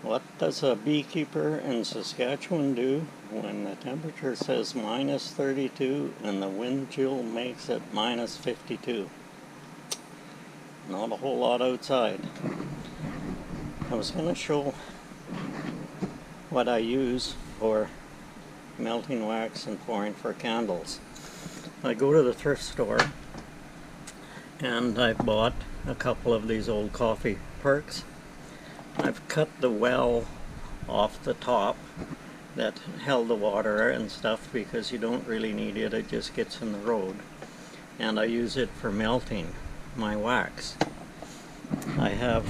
What does a beekeeper in Saskatchewan do when the temperature says minus 32 and the wind chill makes it minus 52? Not a whole lot outside. I was going to show what I use for melting wax and pouring for candles. I go to the thrift store and I've bought a couple of these old coffee perks. I've cut the well off the top that held the water and stuff because you don't really need it, it just gets in the road. And I use it for melting my wax. I have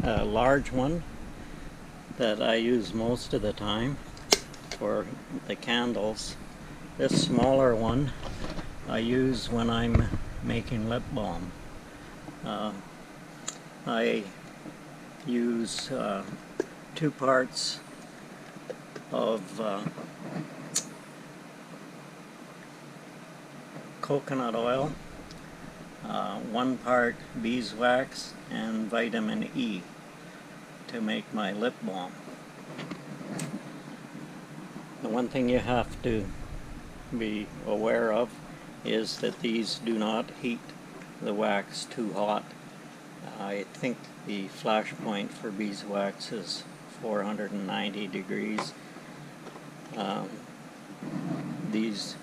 a large one that I use most of the time for the candles. This smaller one I use when I'm making lip balm. I use 2 parts of coconut oil, 1 part beeswax, and vitamin E to make my lip balm. The one thing you have to be aware of is that these do not heat the wax too hot. I think the flash point for beeswax is 490 degrees. These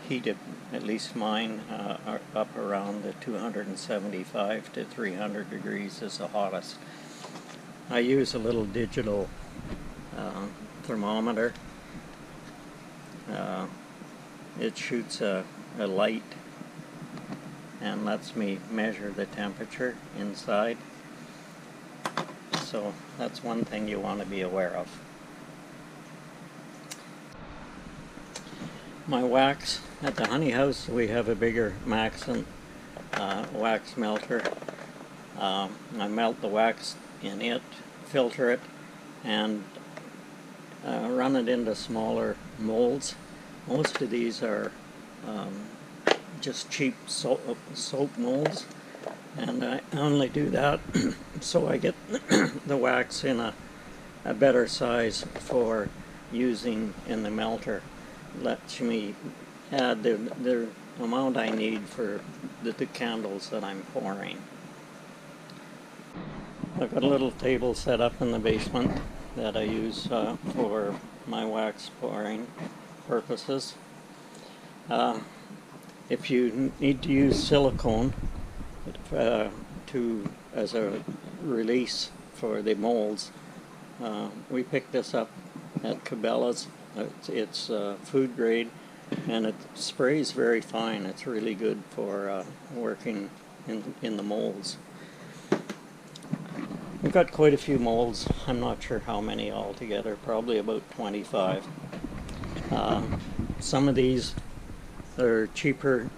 heated, at least mine, are up around the 275 to 300 degrees is the hottest. I use a little digital thermometer. It shoots a light and lets me measure the temperature inside. So that's one thing you want to be aware of. My wax at the honey house, we have a bigger Maxon wax melter. I melt the wax in it, filter it, and run it into smaller molds. Most of these are just cheap soap molds, and I only do that so I get the wax in a better size for using in the melter. Lets me add the amount I need for the candles that I'm pouring. I've got a little table set up in the basement that I use for my wax pouring purposes. If you need to use silicone as a release for the molds, we picked this up at Cabela's. It's food grade and it sprays very fine. It's really good for working in the molds. We've got quite a few molds. I'm not sure how many altogether, probably about 25. Some of these are cheaper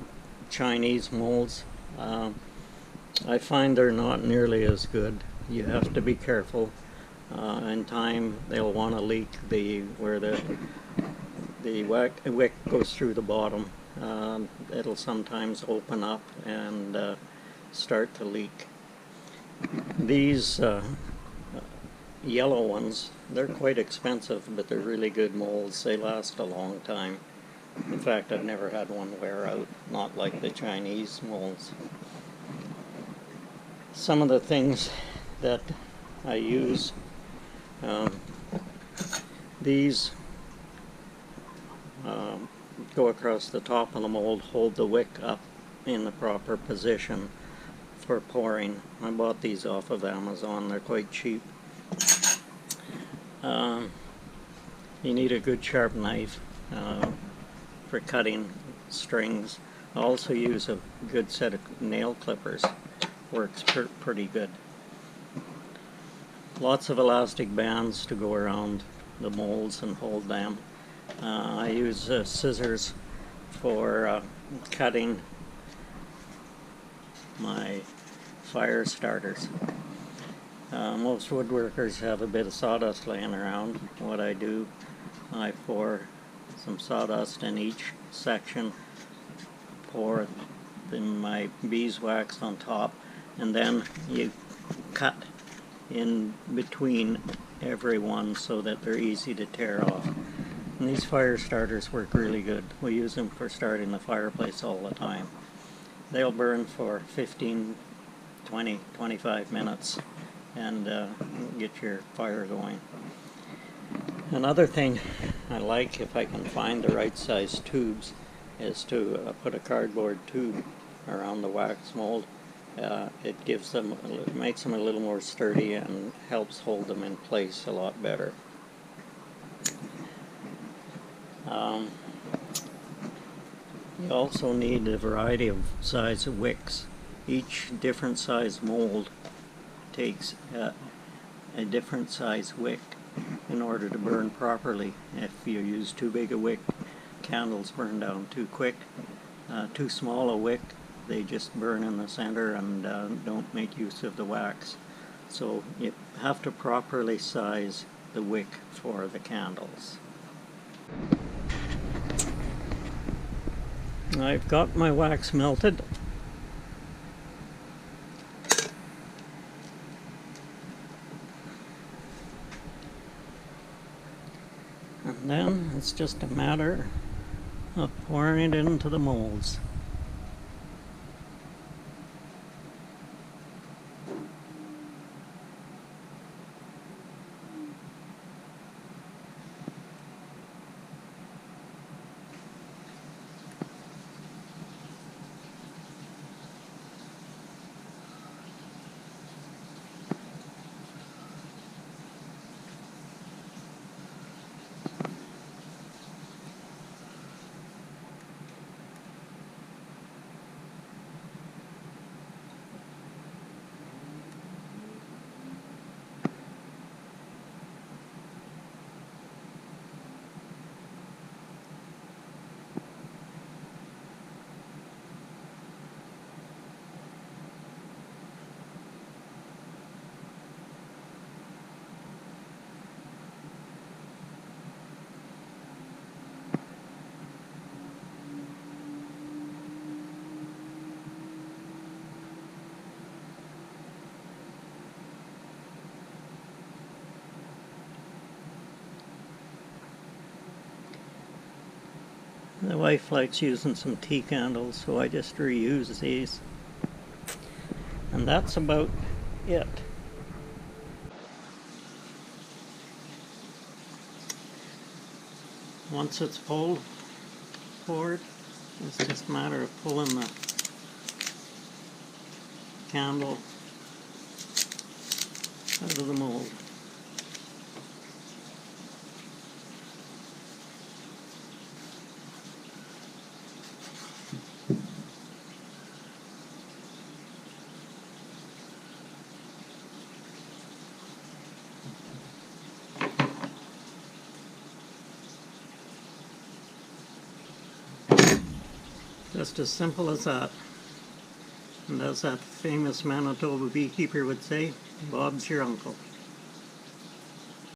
Chinese molds. I find they're not nearly as good. You have to be careful. In time they'll want to leak where the wick goes through the bottom. It'll sometimes open up and start to leak. These yellow ones, they're quite expensive, but they're really good molds. They last a long time. In fact, I've never had one wear out, not like the Chinese molds. Some of the things that I use, these go across the top of the mold, hold the wick up in the proper position for pouring. I bought these off of Amazon. They're quite cheap. You need a good sharp knife for cutting strings. I also use a good set of nail clippers. Works pretty good. Lots of elastic bands to go around the molds and hold them. I use scissors for cutting my fire starters. Most woodworkers have a bit of sawdust laying around. What I do, I pour some sawdust in each section, pour my beeswax on top, and then you cut in between every one so that they're easy to tear off. And these fire starters work really good. We use them for starting the fireplace all the time. They'll burn for 15, 20, 25 minutes and get your fire going. Another thing I like, if I can find the right size tubes, is to put a cardboard tube around the wax mold. It makes them a little more sturdy and helps hold them in place a lot better. You also need a variety of size of wicks. Each different size mold takes a different size wick in order to burn properly. If you use too big a wick, candles burn down too quick. Too small a wick, they just burn in the center and don't make use of the wax. So you have to properly size the wick for the candles. I've got my wax melted. And then it's just a matter of pouring it into the molds. The wife likes using some tea candles, so I just reuse these. And that's about it. Once it's poured, it's just a matter of pulling the candle out of the mold. Just as simple as that. And as that famous Manitoba beekeeper would say, Bob's your uncle.